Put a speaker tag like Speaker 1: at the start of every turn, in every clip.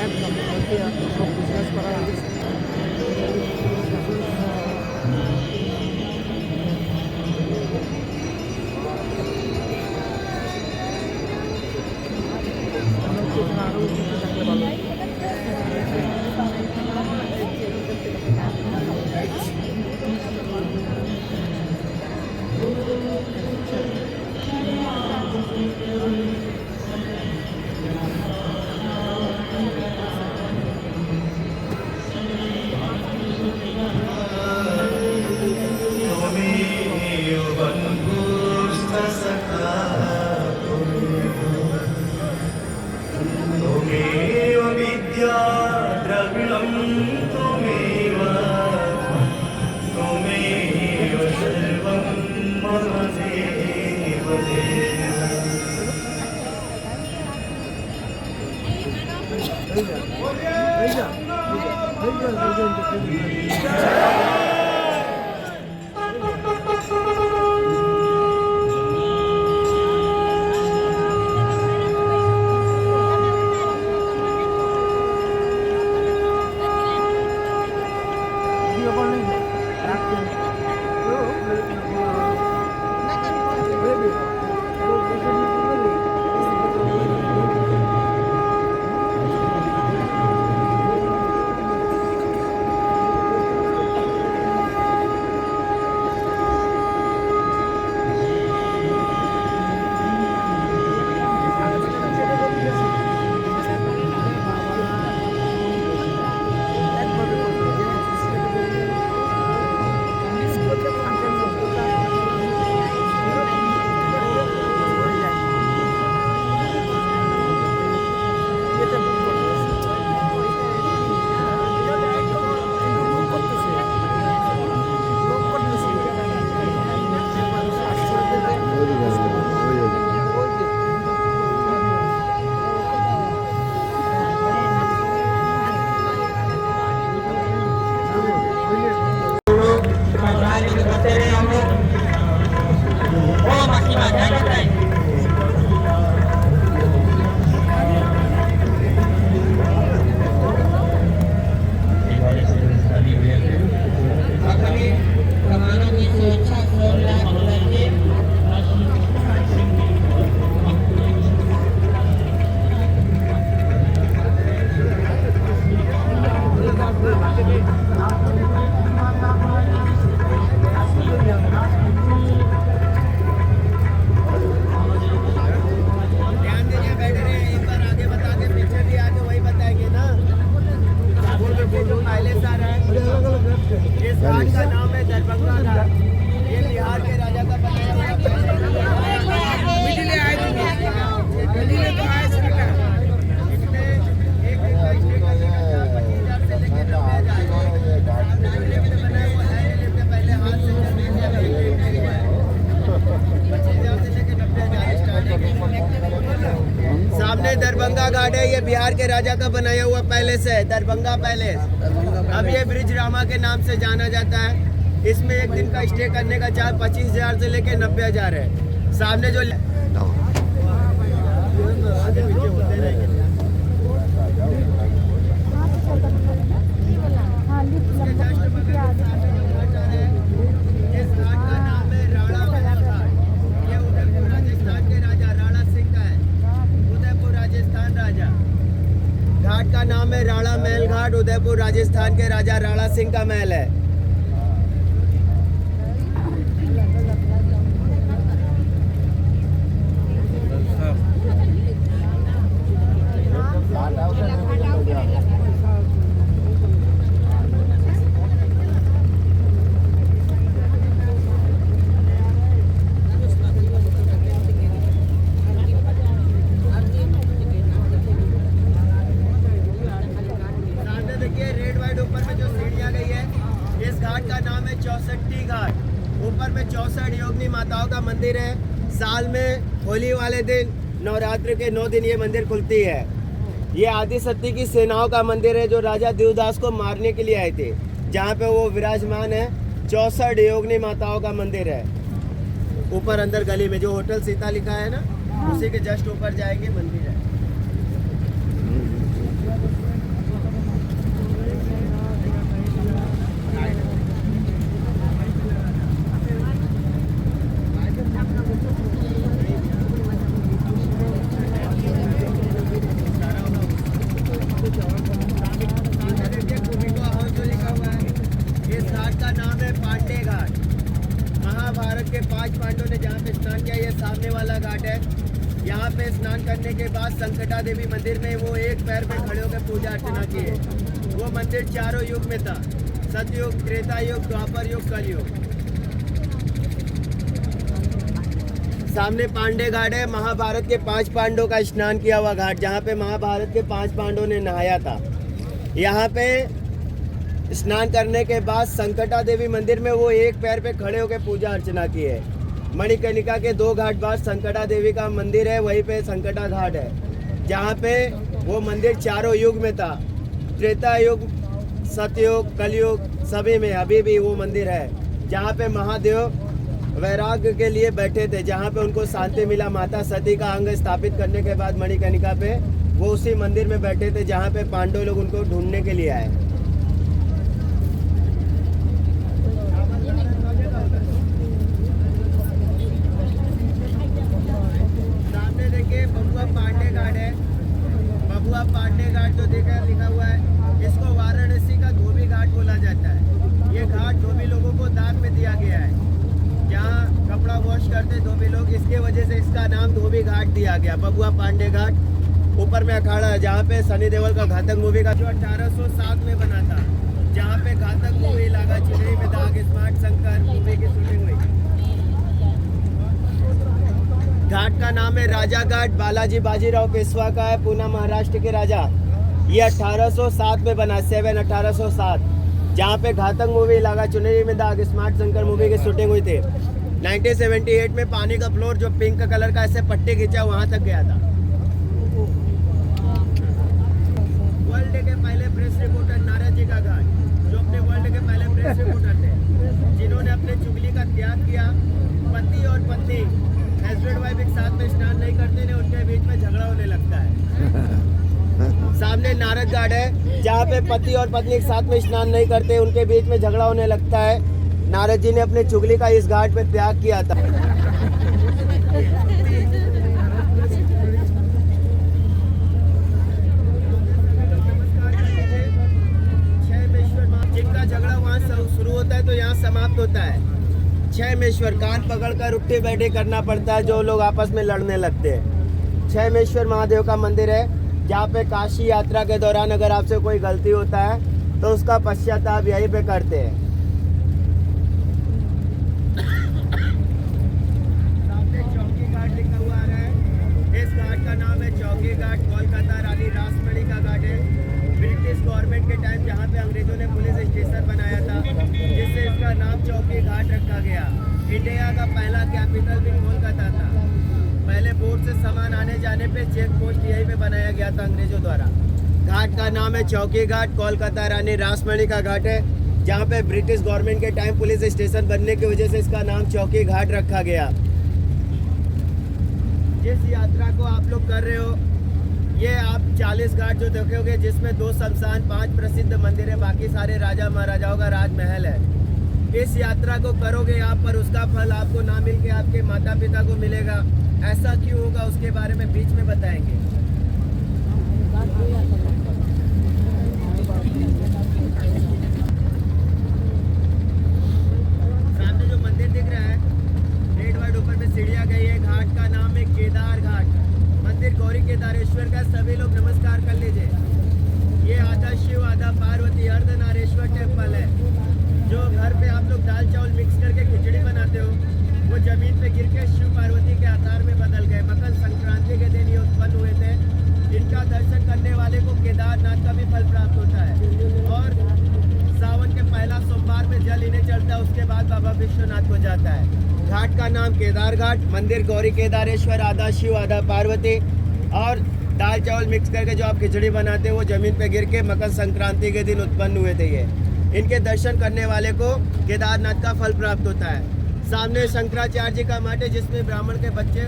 Speaker 1: একদম সব বিজনেস করা হয়ে গেছে। আরও কিছু থাকলে ভালো।
Speaker 2: सामने दरभंगा घाट है, ये बिहार के राजा का बनाया हुआ पैलेस है, दरभंगा पैलेस। अब ये ब्रिज रामा के नाम से जाना जाता है। इसमें एक दिन का स्टे करने का चार्ज 25,000 से लेके 90,000 है। सामने जो घाट का नाम है राणा महल घाट। उदयपुर राजस्थान के राजा राणा सिंह का महल है। ऊपर में 64 योगिनी माताओं का मंदिर है। साल में होली वाले दिन नवरात्र के 9 दिन ये मंदिर खुलती है। ये आदिशक्ति की सेनाओं का मंदिर है जो राजा देवदास को मारने के लिए आए थे, जहाँ पे वो विराजमान है। 64 योगिनी माताओं का मंदिर है। ऊपर अंदर गली में जो होटल सीता लिखा है ना, उसी के जस्ट ऊपर जाएंगे मंदिर है। इस घाट का नाम है पांडे घाट। महाभारत के 5 पांडवों ने जहाँ पे स्नान किया, ये सामने वाला घाट है। यहाँ पे स्नान करने के बाद संकटा देवी मंदिर में वो एक पैर पे खड़े होकर पूजा अर्चना किए। वो मंदिर चारों युग में था, सतयुग, त्रेता युग, द्वापर युग, कलयुग। सामने पांडे घाट है, महाभारत के 5 पांडवों का स्नान किया हुआ घाट, जहाँ पे महाभारत के 5 पांडवों ने नहाया था। यहाँ पे स्नान करने के बाद संकटा देवी मंदिर में वो एक पैर पे खड़े होकर पूजा अर्चना की है। मणिकर्णिका के 2 घाट बाद संकटा देवी का मंदिर है, वहीं पे संकटा घाट है, जहाँ पे वो मंदिर चारों युग में था, त्रेता युग, सतयुग, कलयुग, सभी में अभी भी वो मंदिर है। जहाँ पे महादेव वैराग्य के लिए बैठे थे, जहाँ पे उनको शांति मिला। माता सती का अंग स्थापित करने के बाद मणिकर्णिका पे वो उसी मंदिर में बैठे थे, जहाँ पे पांडव लोग उनको ढूंढने के लिए आए। सामने देखिए बबुआ पांडे घाट है। बबुआ पांडे घाट जो लिखा हुआ है, इसको वाराणसी का धोबी घाट बोला जाता है। ये घाट धोबी लोगों को दान में दिया गया है, जहाँ कपड़ा वॉश करते धोबी लोग, इसके वजह से इसका नाम धोबी घाट दिया गया, बबुआ पांडे घाट। ऊपर में अखाड़ा है, जहाँ पे सनी देओल का घातक मूवी का जो 1807 में बना था, जहाँ पे घातक मूवी लागा चुनरी में दाग, स्मार्ट शंकर मूवी की शूटिंग हुई। घाट का नाम है राजा घाट, बालाजी बाजीराव पेशवा का है, पूना महाराष्ट्र के राजा। ये 1807 में बना, 1807, जहाँ पे घातक मूवी लागा चुनरी में दाग, स्मार्ट शंकर मूवी की शूटिंग हुई थी। 1978 में पानी का फ्लोर जो पिंक कलर का ऐसे पट्टी खींचा, वहाँ तक गया था। वर्ल्ड के पहले प्रेस रिपोर्टर नारद जी का घाट, जो अपने वर्ल्ड के पहले प्रेस रिपोर्टर थे, जिन्होंने अपने चुगली का त्याग किया। पति और पत्नी, हस्बैंड वाइफ एक साथ में स्नान नहीं करते ने, उनके बीच में झगड़ा होने लगता है। सामने नारद घाट है, जहाँ पे पति और पत्नी एक साथ में स्नान नहीं करते, उनके बीच में झगड़ा होने लगता है। नारद जी ने अपने चुगली का इस घाट पे त्याग किया था। जिनका झगड़ा वहाँ शुरू होता है तो यहाँ समाप्त होता है। छैमेश्वर, कान पकड़कर उठे बैठे करना पड़ता है जो लोग आपस में लड़ने लगते हैं। छैमेश्वर महादेव का मंदिर है, जहाँ पे काशी यात्रा के दौरान अगर आपसे कोई गलती होता है तो उसका पश्चाताप यहीं पे करते हैं। सामने चौकी घाट लिखा हुआ आ रहा है। इस घाट का नाम है चौकी घाट, कोलकाता रानी रासमणी का घाट है। ब्रिटिश गवर्नमेंट के टाइम जहाँ पे अंग्रेजों ने पुलिस स्टेशन बनाया था, जिससे इसका नाम चौकी घाट रखा गया। इंडिया का पहला कैपिटल भी कोलकाता था। पहले बोर्ड से सामान आने जाने पे चेक पोस्ट यहीं पे बनाया गया था अंग्रेजों द्वारा। घाट का नाम है चौकी घाट, कोलकाता रानी रासमणी का घाट है, जहाँ पे ब्रिटिश गवर्नमेंट के टाइम पुलिस स्टेशन बनने की वजह से इसका नाम चौकी घाट रखा गया। जिस यात्रा को आप लोग कर रहे हो, ये आप 40 घाट जो देखोगे, जिसमें 2 शमशान, 5 प्रसिद्ध मंदिर है, बाकी सारे राजा महाराजाओं का राजमहल है। इस यात्रा को करोगे आप, पर उसका फल आपको ना मिल के आपके माता पिता को मिलेगा। ऐसा क्यों होगा, उसके बारे में बीच में बताएंगे। सामने जो मंदिर दिख रहा है, रेड वाइट ऊपर में सीढ़ियाँ गई है। घाट का नाम है केदार घाट, मंदिर गौरी केदारेश्वर का। सभी लोग नमस्कार कर लीजिए। ये आधा शिव आधा पार्वती अर्धनारेश्वर टेम्पल है। जो घर पे आप लोग दाल चावल मिक्स करके खिचड़ी बनाते हो, वो जमीन पे गिर के शिव पार्वती के आकार में बदल गए। मकर संक्रांति के दिन ये उत्पन्न हुए थे। इनका दर्शन करने वाले को केदारनाथ का भी फल प्राप्त होता है। और सावन के पहला सोमवार में जल इन्हें चढ़ता है, उसके बाद बाबा विश्वनाथ को जाता है। घाट का नाम केदार घाट, मंदिर गौरी केदारेश्वर, आधा शिव आधा पार्वती। और दाल चावल मिक्स करके जो आप खिचड़ी बनाते हो, वो जमीन पे गिर के मकर संक्रांति के दिन उत्पन्न हुए थे। ये इनके दर्शन करने वाले को केदारनाथ का फल प्राप्त होता है। सामने शंकराचार्य जी का मठ है, जिसमें ब्राह्मण के बच्चे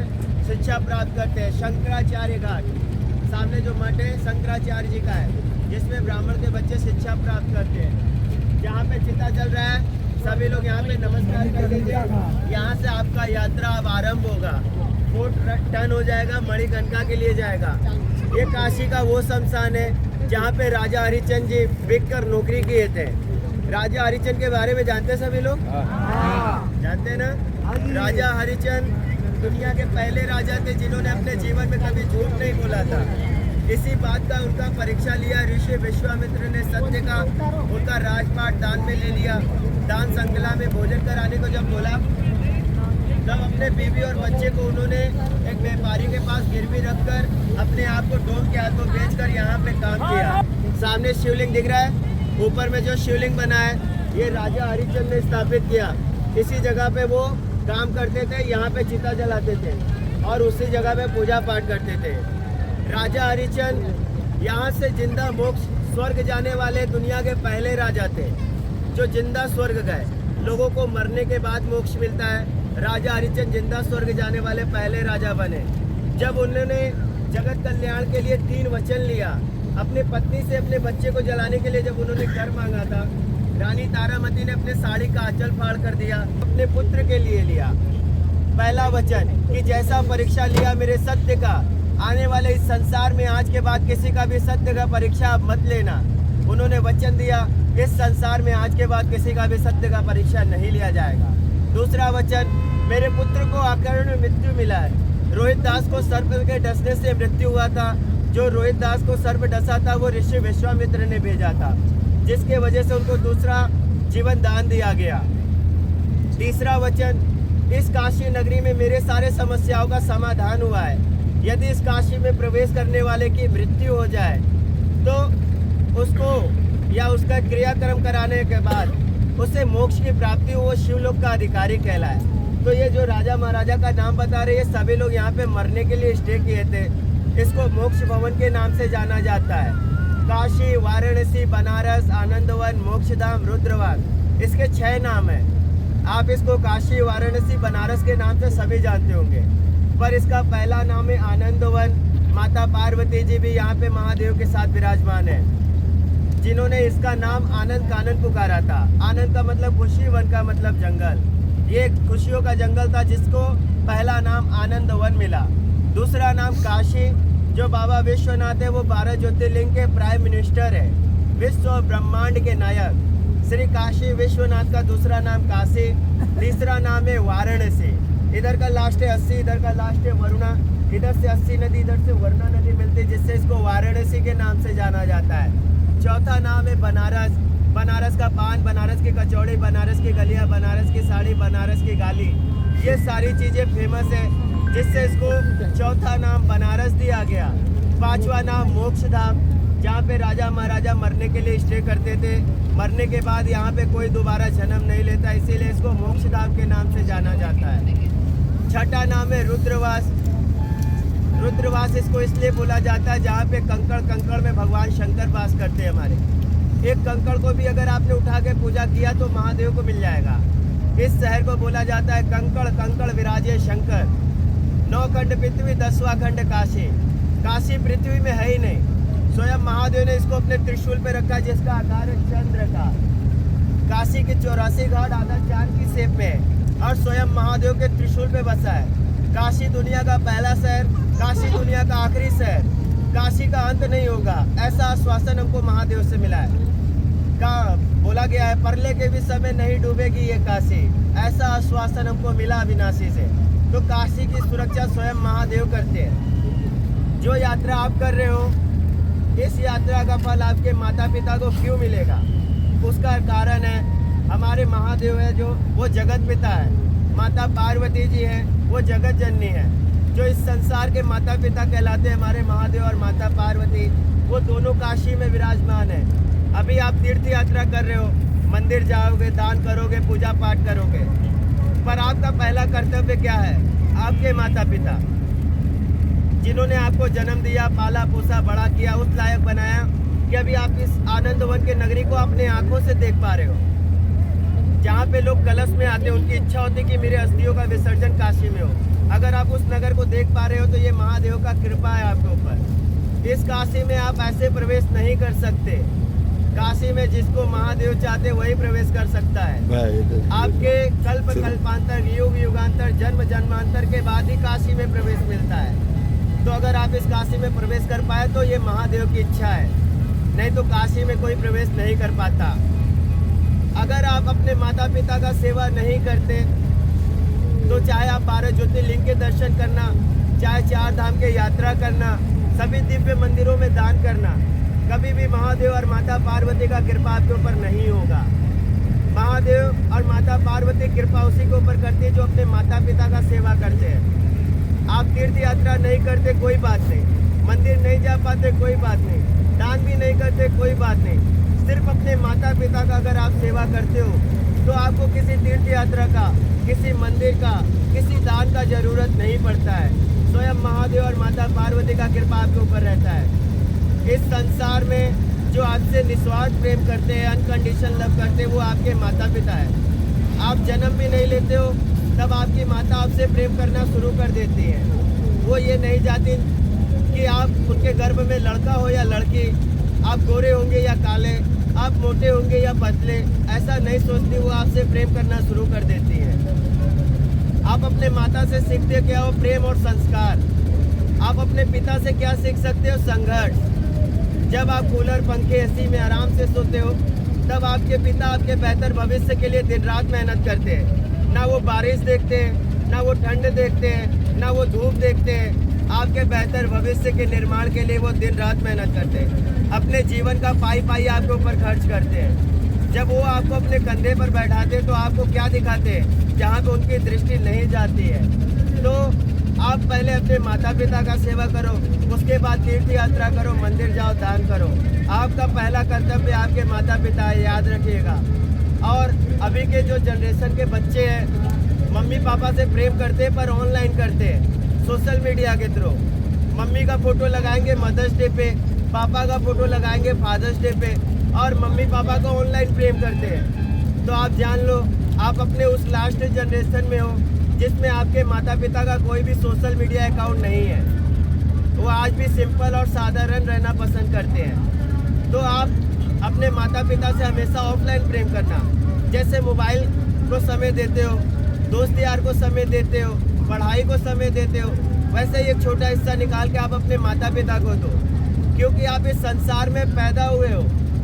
Speaker 2: शिक्षा प्राप्त करते हैं। शंकराचार्य घाट, सामने जो मठ है शंकराचार्य जी का है, जिसमें ब्राह्मण के बच्चे शिक्षा प्राप्त करते हैं। जहाँ पे चिता चल रहा है, सभी लोग यहाँ पे नमस्कार कर लीजिए। यहाँ से आपका यात्रा अब आरंभ होगा। फोर्ट टर्न हो जाएगा, मणिकर्णिका के लिए जाएगा। ये काशी का वो शमशान है जहाँ पे राजा हरिश्चंद्र जी बिक कर नौकरी किए थे। राजा हरिश्चंद्र के बारे में जानते हैं सभी लोग? जानते हैं ना? राजा हरिश्चंद्र दुनिया के पहले राजा थे जिन्होंने अपने जीवन में कभी झूठ नहीं बोला था। इसी बात का उनका परीक्षा लिया ऋषि विश्वामित्र ने। सत्य का उनका राजपाट दान में ले लिया। दान संकला में भोजन कराने को जब बोला, तब अपने बीवी और बच्चे को उन्होंने एक व्यापारी के पास गिरवी रखकर अपने आप को डोम के हाथ को बेचकर यहाँ पे काम किया। सामने शिवलिंग दिख रहा है, ऊपर में जो शिवलिंग बना है ये राजा हरिश्चंद्र ने स्थापित किया। इसी जगह पे वो काम करते थे, यहाँ पे चिता जलाते थे और उसी जगह पे पूजा पाठ करते थे। राजा हरिश्चंद्र यहाँ से जिंदा मोक्ष स्वर्ग जाने वाले दुनिया के पहले राजा थे जो जिंदा स्वर्ग गए। लोगों को मरने के बाद मोक्ष मिलता है। राजा हरिश्चंद्र जिंदा स्वर्ग जाने वाले पहले राजा बने। जब उन्होंने जगत कल्याण के लिए 3 वचन लिया, अपनी पत्नी से अपने बच्चे को जलाने के लिए जब उन्होंने घर मांगा था, रानी तारामती ने अपने साड़ी का आंचल फाड़ कर दिया, अपने पुत्र के लिए लिया। पहला वचन कि जैसा परीक्षा लिया मेरे सत्य का, आने वाले इस संसार में आज के बाद किसी का भी सत्य का परीक्षा मत लेना। उन्होंने वचन दिया इस संसार में आज के बाद किसी का भी सत्य का परीक्षा नहीं लिया जाएगा। दूसरा वचन, मेरे पुत्र को अकारण मृत्यु मिला है। रोहित दास को सर्प के डसने से मृत्यु हुआ था। जो रोहित दास को सर्प डसा था वो ऋषि विश्वामित्र ने भेजा था, जिसके वजह से उनको दूसरा जीवन दान दिया गया। तीसरा वचन, इस काशी नगरी में मेरे सारे समस्याओं का समाधान हुआ है। यदि इस काशी में प्रवेश करने वाले की मृत्यु हो जाए तो उसको या उसका क्रियाक्रम कराने के बाद उसे मोक्ष की प्राप्ति हो, वो शिवलोक का अधिकारी कहलाए। तो ये जो राजा महाराजा का नाम बता रहे हैं, सभी लोग यहाँ पे मरने के लिए स्टे किए थे। इसको मोक्ष भवन के नाम से जाना जाता है। काशी, वाराणसी, बनारस, आनंदवन, मोक्षधाम, रुद्रवास, इसके 6 नाम हैं। आप इसको काशी, वाराणसी, बनारस के नाम से सभी जानते होंगे, पर इसका पहला नाम है आनंदवन। माता पार्वती जी भी यहाँ पे महादेव के साथ विराजमान है, जिन्होंने इसका नाम आनंद कानन पुकारा था। आनंद का मतलब खुशी, वन का मतलब जंगल। ये खुशियों का जंगल था जिसको पहला नाम आनंद वन मिला। दूसरा नाम काशी, जो बाबा विश्वनाथ है वो 12 ज्योतिर्लिंग के प्राइम मिनिस्टर है, विश्व और ब्रह्मांड के नायक। श्री काशी विश्वनाथ का दूसरा नाम काशी। तीसरा नाम है वाराणसी। इधर का लास्ट है 80, इधर का लास्ट है वरुणा। इधर से 80 नदी, इधर से वरुणा नदी मिलती है, जिससे इसको वाराणसी के नाम से जाना जाता है। चौथा नाम है बनारस। बनारस का पान, बनारस की कचौड़ी, बनारस की गलियां, बनारस की साड़ी, बनारस की गाली, ये सारी चीज़ें फेमस है, जिससे इसको चौथा नाम बनारस दिया गया। पांचवा नाम मोक्षधाम, जहाँ पे राजा महाराजा मरने के लिए स्टे करते थे। मरने के बाद यहाँ पे कोई दोबारा जन्म नहीं लेता, इसीलिए इसको मोक्षधाम के नाम से जाना जाता है। छठा नाम है रुद्रवास। रुद्रवास इसको इसलिए बोला जाता है जहाँ पे कंकड़ में भगवान शंकर वास करते हैं हमारे। एक कंकड़ को भी अगर आपने उठा के पूजा किया तो महादेव को मिल जाएगा। इस शहर को बोला जाता है कंकड़ विराजे शंकर। 9 खंड पृथ्वी, 10वां खंड काशी। काशी पृथ्वी में है ही नहीं, स्वयं महादेव ने इसको अपने त्रिशूल पे रखा, जिसका आकार है चंद्र का। काशी के 84 घाट आधा चांद की शेप में है और स्वयं महादेव के त्रिशूल पे बसा है। काशी दुनिया का पहला शहर, काशी दुनिया का आखिरी शहर, काशी का अंत नहीं होगा, ऐसा आश्वासन हमको महादेव से मिला है। बोला गया है परले के भी समय नहीं डूबेगी ये काशी, ऐसा आश्वासन हमको मिला अविनाशी से। तो काशी की सुरक्षा स्वयं महादेव करते हैं। जो यात्रा आप कर रहे हो, इस यात्रा का फल आपके माता पिता को क्यों मिलेगा? उसका कारण है हमारे महादेव है जो वो जगत पिता है, माता पार्वती जी हैं वो जगत जननी है। जो इस संसार के माता पिता कहलाते हैं हमारे महादेव और माता पार्वती, वो दोनों काशी में विराजमान है। अभी आप तीर्थ यात्रा कर रहे हो, मंदिर जाओगे, दान करोगे, पूजा पाठ करोगे, पर आपका पहला कर्तव्य क्या है? आपके माता पिता जिन्होंने आपको जन्म दिया, पाला पोसा, बड़ा किया, उस लायक बनाया कि अभी आप इस आनंदवन के नगरी को अपने आंखों से देख पा रहे हो। जहाँ पे लोग कलश में आते हैं, उनकी इच्छा होती है कि मेरे अस्थियों का विसर्जन काशी में हो। अगर आप उस नगर को देख पा रहे हो तो ये महादेव का कृपा है आपके ऊपर। इस काशी में आप ऐसे प्रवेश नहीं कर सकते। काशी में जिसको महादेव चाहते वही प्रवेश कर सकता है। आपके कल्प कल्पांतर, युग युगांतर, जन्म जन्मांतर के बाद ही काशी में प्रवेश मिलता है। तो अगर आप इस काशी में प्रवेश कर पाए तो ये महादेव की इच्छा है, नहीं तो काशी में कोई प्रवेश नहीं कर पाता। अगर आप अपने माता पिता का सेवा नहीं करते तो चाहे आप 12 ज्योतिर्लिंग के दर्शन करना, चाहे 4 धाम के यात्रा करना, सभी दिव्य मंदिरों में दान करना, कभी भी महादेव और माता पार्वती का कृपा आपके ऊपर नहीं होगा। महादेव और माता पार्वती कृपा उसी के ऊपर करती है जो अपने माता पिता का सेवा करते हैं। आप तीर्थ यात्रा नहीं करते कोई बात नहीं, मंदिर नहीं जा पाते कोई बात नहीं, दान भी नहीं करते कोई बात नहीं, सिर्फ अपने माता पिता का अगर आप सेवा करते हो तो आपको किसी तीर्थ यात्रा का, किसी मंदिर का, किसी दान का जरूरत नहीं पड़ता है। स्वयं महादेव और माता पार्वती का कृपा आपके ऊपर रहता है। इस संसार में जो आपसे निस्वार्थ प्रेम करते हैं, अनकंडीशन लव करते हैं, वो आपके माता पिता है। आप जन्म भी नहीं लेते हो तब आपकी माता आपसे प्रेम करना शुरू कर देती है। वो ये नहीं चाहती कि आप उनके गर्भ में लड़का हो या लड़की, आप गोरे होंगे या काले, आप मोटे होंगे या पतले, ऐसा नहीं सोचती। वो आपसे प्रेम करना शुरू कर देती है। आप अपने माता से सीखते क्या हो? प्रेम और संस्कार। आप अपने पिता से क्या सीख सकते हो? संघर्ष। जब आप कूलर, पंखे, एसी में आराम से सोते हो तब आपके पिता आपके बेहतर भविष्य के लिए दिन रात मेहनत करते हैं। ना वो बारिश देखते हैं, ना वो ठंड देखते हैं, ना वो धूप देखते हैं। आपके बेहतर भविष्य के निर्माण के लिए वो दिन रात मेहनत करते हैं। अपने जीवन का पाई आपके ऊपर खर्च करते हैं। जब वो आपको अपने कंधे पर बैठाते हैं तो आपको क्या दिखाते हैं? जहाँ पे उनकी दृष्टि नहीं जाती है। तो आप पहले अपने माता पिता का सेवा करो, उसके बाद तीर्थ यात्रा करो, मंदिर जाओ, दान करो। आपका पहला कर्तव्य आपके माता पिता है, याद रखिएगा। और अभी के जो जनरेशन के बच्चे हैं, मम्मी पापा से प्रेम करते हैं पर ऑनलाइन करते हैं, सोशल मीडिया के थ्रू। मम्मी का फोटो लगाएंगे मदर्स डे पे, पापा का फोटो लगाएंगे फादर्स डे पे, और मम्मी पापा को ऑनलाइन प्रेम करते हैं। तो आप जान लो आप अपने उस लास्ट जनरेशन में हो जिसमें आपके माता पिता का कोई भी सोशल मीडिया अकाउंट नहीं है। वो आज भी सिंपल और साधारण रहना पसंद करते हैं। तो आप अपने माता पिता से हमेशा ऑफलाइन प्रेम करना। जैसे मोबाइल को समय देते हो, दोस्त यार को समय देते हो, पढ़ाई को समय देते हो, वैसे ही एक छोटा हिस्सा निकाल के आप अपने माता पिता को दो। क्योंकि आप इस संसार में पैदा हुए हो,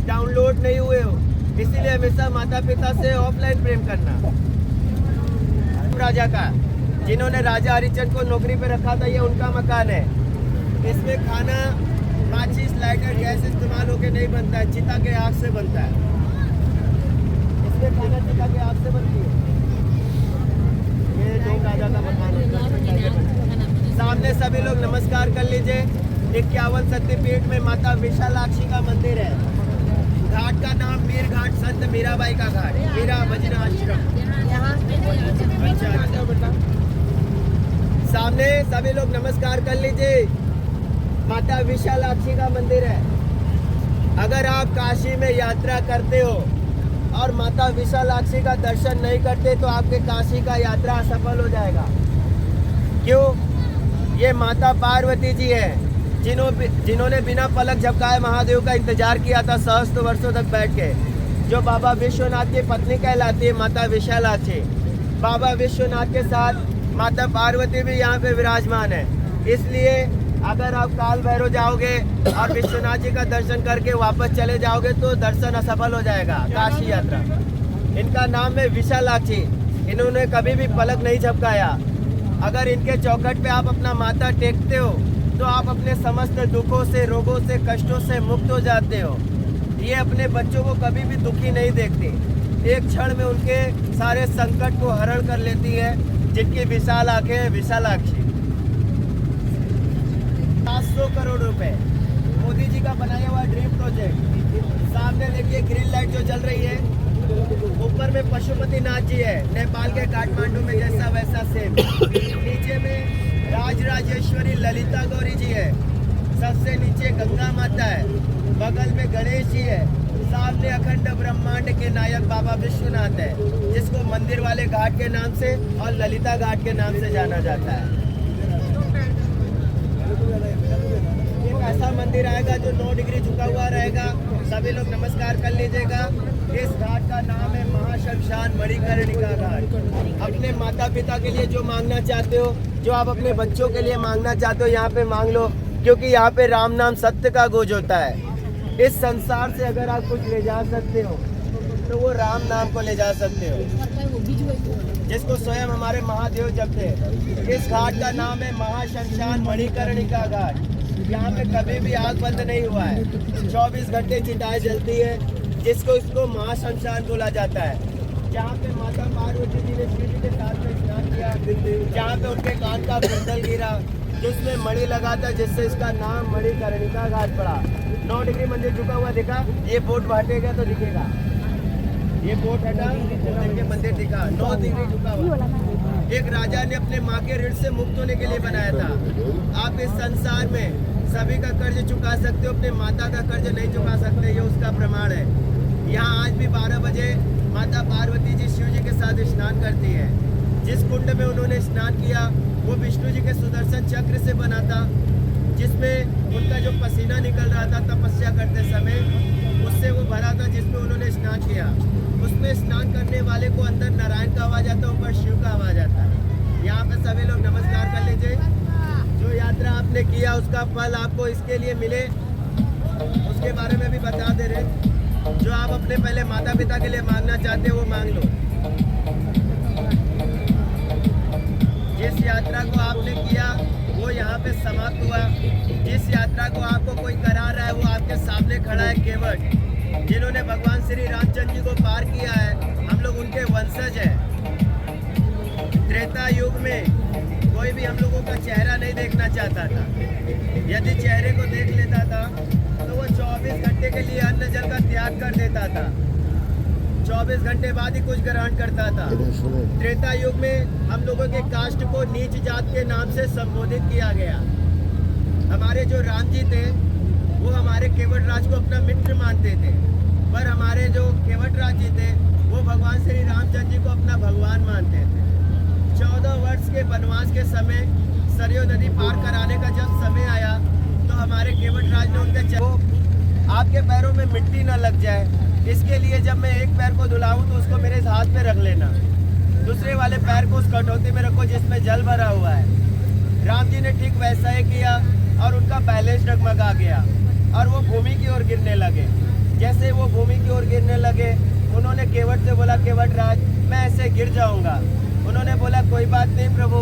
Speaker 2: डाउनलोड नहीं हुए हो। इसीलिए हमेशा माता पिता से ऑफलाइन प्रेम करना। राजा का, जिन्होंने राजा हरिचंद को नौकरी पे रखा था, ये उनका मकान है। इसमें खाना माचिस, लाइटर, गैस इस्तेमाल होके नहीं बनता है, चिता के आग से बनता है। इसमें खाना चिता के आग से बनती है। ये जो राजा का मकान है। सामने सभी लोग नमस्कार कर लीजिए। 51 शक्तिपीठ में माता विशालाक्षी का मंदिर है। घाट का नाम मीर घाट, संत मीराबाई का घाट, मीरा भजन आश्रम। अच्छा, सामने सभी लोग नमस्कार कर लीजिए। माता विशालाक्षी का मंदिर है। अगर आप काशी में यात्रा करते हो और माता विशालाक्षी का दर्शन नहीं करते तो आपके काशी का यात्रा असफल हो जाएगा। क्यों? ये माता पार्वती जी है जिन्होंने बिना पलक झपकाए महादेव का इंतजार किया था सहस्त्र वर्षों तक बैठ के। जो बाबा विश्वनाथ की पत्नी कहलाती है माता विशालाक्षी। बाबा विश्वनाथ के साथ माता पार्वती भी यहाँ पे विराजमान है। इसलिए अगर आप काल भैरव जाओगे और विश्वनाथ जी का दर्शन करके वापस चले जाओगे तो दर्शन असफल हो जाएगा काशी यात्रा। इनका नाम है विशालाक्षी। इन्होंने कभी भी पलक नहीं झपकाया। अगर इनके चौखट पे आप अपना माथा टेकते हो तो आप अपने समस्त दुखों से, रोगों से, कष्टों से मुक्त हो जाते हो। ये अपने बच्चों को कभी भी दुखी नहीं देखती। एक क्षण में उनके सारे संकट को हरण कर लेती है। जिनकी विशाल आंखें हैं विशालाक्षी। 700 करोड़ रुपए मोदी जी का बनाया हुआ ड्रीम प्रोजेक्ट। सामने देखिए ग्रीन लाइट जो जल रही है, ऊपर में पशुपति नाथ जी है, नेपाल के काठमांडू में जैसा वैसा सेम। नीचे में राजराजेश्वरी ललिता गौरी जी है, सबसे नीचे गंगा माता है, बगल में गणेश जी है, सामने अखंड ब्रह्मांड के नायक बाबा विश्वनाथ है, जिसको मंदिर वाले घाट के नाम से और ललिता घाट के नाम से जाना जाता है। एक ऐसा मंदिर मंदिर आएगा जो 9 डिग्री झुका हुआ रहेगा। सभी लोग नमस्कार कर लीजिएगा। इस घाट का नाम है महाशमशान मणिकर्णिका घाट। अपने माता पिता के लिए जो मांगना चाहते हो, जो आप अपने बच्चों के लिए मांगना चाहते हो, यहाँ पे मांग लो, क्योंकि यहाँ पे राम नाम सत्य का गोज होता है। इस संसार से अगर आप कुछ ले जा सकते हो तो वो राम नाम को ले जा सकते हो, जिसको स्वयं हमारे महादेव जपते हैं। इस घाट का नाम है महाशमशान मणिकर्णिका घाट। यहाँ पे कभी भी आग बंद नहीं हुआ है, 24 घंटे चिताएं जलती है, जिसको इसको महाशमशान बोला जाता है। जहाँ पे माता पार्वती जी ने शिव जी के साथ में स्नान किया, जहाँ पे उनके कान का कुंडल गिरा, जिसमें मणि लगा था, जिससे इसका नाम मणिकर्णिका घाट पड़ा। 9 डिग्री मंदिर झुका हुआ दिखा, ये बोट हटेगा तो दिखेगा, ये बोट हटा तो देखिए मंदिर दिखा, 9 डिग्री झुका हुआ। एक राजा ने अपने माँ के ऋण से मुक्त होने के लिए बनाया था। आप इस संसार में सभी का कर्ज चुका सकते हो, अपने माता का कर्ज नहीं चुका सकते, ये उसका प्रमाण है। यहाँ आज भी 12 बजे माता पार्वती जी शिव जी के साथ स्नान करती है। जिस कुंड में उन्होंने स्नान किया वो विष्णु जी के सुदर्शन चक्र से बना था, जिसमें उनका जो पसीना निकल रहा था तपस्या करते समय, उससे वो भरा था, जिसमें उन्होंने स्नान किया। उसमें स्नान करने वाले को अंदर नारायण का आवाज आता है, ऊपर शिव का आवाज आता है। यहाँ पे सभी लोग नमस्कार कर लीजिए। जो यात्रा आपने किया उसका फल आपको इसके लिए मिले, उसके बारे में भी बता दे रहे। जो आप अपने पहले माता पिता के लिए मांगना चाहते हो वो मांग लो। जिस यात्रा को आपने किया वो यहाँ पे समाप्त हुआ। जिस यात्रा को आपको कोई करा रहा है वो आपके सामने खड़ा है केवट, जिन्होंने भगवान श्री रामचंद्र जी को पार किया है। हम लोग उनके वंशज हैं। त्रेता युग में कोई भी हम लोगों का चेहरा नहीं देखना चाहता था। यदि चेहरे को देख लेता था तो वो 24 घंटे के लिए अन्न जल का त्याग कर देता था, 24 घंटे बाद ही कुछ ग्रहण करता था। त्रेता युग में हम लोगों के कास्ट को नीच जात के नाम से संबोधित किया गया। हमारे जो राम जी थे वो हमारे केवट राज को अपना मित्र मानते थे, पर हमारे जो केवट राज जी थे वो भगवान श्री रामचंद्र जी को अपना भगवान मानते थे। 14 वर्ष के वनवास के समय सरयू नदी पार कराने का जब समय आया तो हमारे केवट राज ने उनके आपके पैरों में मिट्टी न लग जाए, इसके लिए जब मैं एक पैर को धुलाऊं तो उसको मेरे हाथ पे रख लेना, दूसरे वाले पैर को उस कटौती में रखो जिसमें जल भरा हुआ है। राम जी ने ठीक वैसा ही किया और उनका बैलेंस डगमगा गया और वो भूमि की ओर गिरने लगे। जैसे वो भूमि की ओर गिरने लगे उन्होंने केवट से बोला, केवट राज मैं ऐसे गिर जाऊंगा। उन्होंने बोला कोई बात नहीं प्रभु,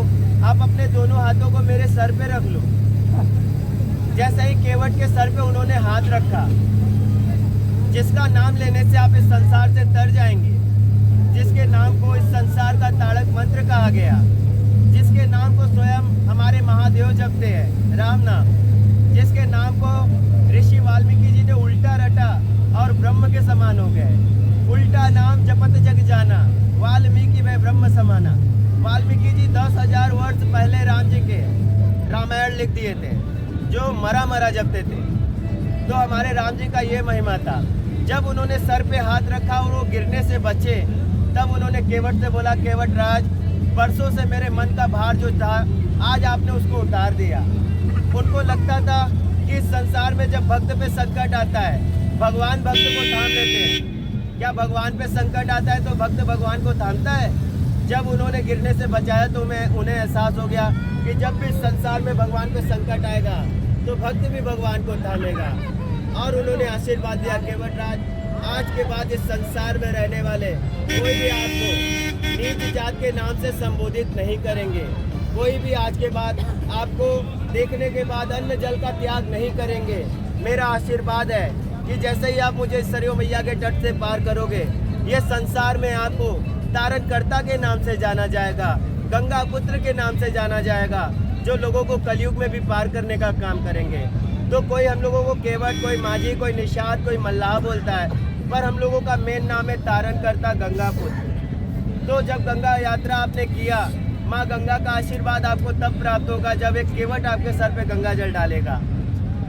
Speaker 2: आप अपने दोनों हाथों को मेरे सर पे रख लो। जैसे ही केवट के सर पे उन्होंने हाथ रखा, जिसका नाम लेने से आप इस संसार से तर जाएंगे, जिसके नाम को इस संसार का तारक मंत्र कहा गया, जिसके नाम को स्वयं हमारे महादेव जपते हैं, राम नाम, जिसके नाम को ऋषि वाल्मीकि जी ने उल्टा रटा और ब्रह्म के समान हो गए। उल्टा नाम जपत जग जाना, वाल्मीकि में ब्रह्म समाना। वाल्मीकि जी 10,000 वर्ष पहले राम जी के रामायण लिख दिए थे, जो मरा जपते थे। तो हमारे राम जी का ये महिमा था। जब उन्होंने सर पे हाथ रखा और वो गिरने से बचे, तब उन्होंने केवट से बोला, केवट राज परसों से मेरे मन का भार जो था आज आपने उसको उतार दिया। उनको लगता था कि इस संसार में जब भक्त पे संकट आता है भगवान भक्त को थाम लेते हैं। क्या भगवान पे संकट आता है तो भक्त भगवान को थामता है? जब उन्होंने गिरने से बचाया तो उन्हें एहसास हो गया कि जब भी संसार में भगवान पे संकट आएगा तो भक्त भी भगवान को थामेगा। और उन्होंने आशीर्वाद दिया, केवट राज आज के बाद इस संसार में रहने वाले कोई भी आपको नीच जात के नाम से संबोधित नहीं करेंगे। कोई भी आज के बाद आपको देखने के बाद अन्न जल का त्याग नहीं करेंगे। मेरा आशीर्वाद है कि जैसे ही आप मुझे सरयू मैया के तट से पार करोगे, ये संसार में आपको तारककर्ता के नाम से जाना जाएगा, गंगा पुत्र के नाम से जाना जाएगा, जो लोगों को कलयुग में भी पार करने का काम करेंगे। तो कोई हम लोगों को केवट, कोई माझी, कोई निषाद, कोई मल्लाह बोलता है, पर हम लोगों का मेन नाम है तारककर्ता गंगा पुत्र। तो जब गंगा यात्रा आपने किया, माँ गंगा का आशीर्वाद आपको तब प्राप्त होगा जब एक केवट आपके सर पे गंगा जल डालेगा।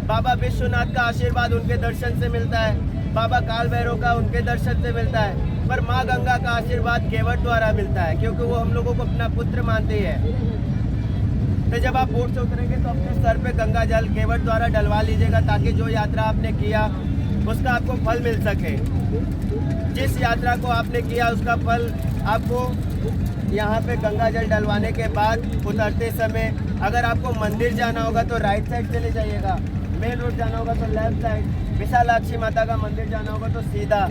Speaker 2: बाबा विश्वनाथ का आशीर्वाद उनके दर्शन से मिलता है, बाबा काल भैरव का उनके दर्शन से मिलता है, पर माँ गंगा का आशीर्वाद केवट द्वारा मिलता है, क्योंकि वो हम लोगों को अपना पुत्र मानती है। तो जब आप बोट से उतरेंगे तो अपने सर पे गंगा जल केवट द्वारा डलवा लीजिएगा, ताकि जो यात्रा आपने किया उसका आपको फल मिल सके। जिस यात्रा को आपने किया उसका फल आपको यहाँ पे गंगा जल डलवाने के बाद उतरते समय, अगर आपको मंदिर जाना होगा तो राइट साइड चले जाइएगा, मेन रोड जाना होगा तो लेफ्ट साइड, विशालाक्षी माता का मंदिर जाना होगा तो सीधा।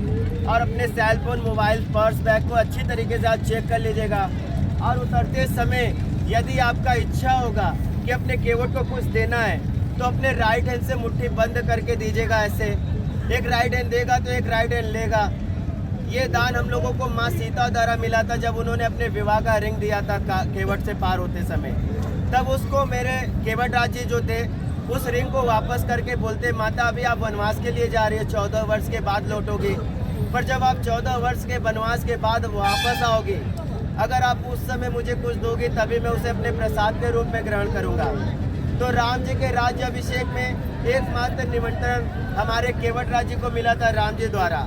Speaker 2: और अपने cell phone, mobile, purse, bag को अच्छी तरीके से आप चेक कर लीजिएगा। और उतरते समय यदि आपका इच्छा होगा कि अपने केवट को कुछ देना है तो अपने राइट हैंड से मुट्ठी बंद करके दीजिएगा। ऐसे एक राइट हैंड देगा तो एक राइट हैंड लेगा। ये दान हम लोगों को माँ सीता द्वारा मिला था जब उन्होंने अपने विवाह का रिंग दिया था केवट से पार होते समय। तब उसको मेरे केवट राज जी जो थे उस रिंग को वापस करके बोलते, माता अभी आप वनवास के लिए जा रही है, 14 वर्ष के बाद लौटोगी, पर जब आप 14 वर्ष के वनवास के बाद वापस आओगी, अगर आप उस समय मुझे कुछ दोगी तभी मैं उसे अपने प्रसाद के रूप में ग्रहण करूँगा। तो राम जी के राज्य अभिषेक में एकमात्र निमंत्रण हमारे केवट राज जी को मिला था राम जी द्वारा।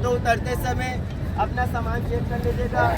Speaker 2: तो उतरते समय अपना सामान चेक कर लीजिएगा।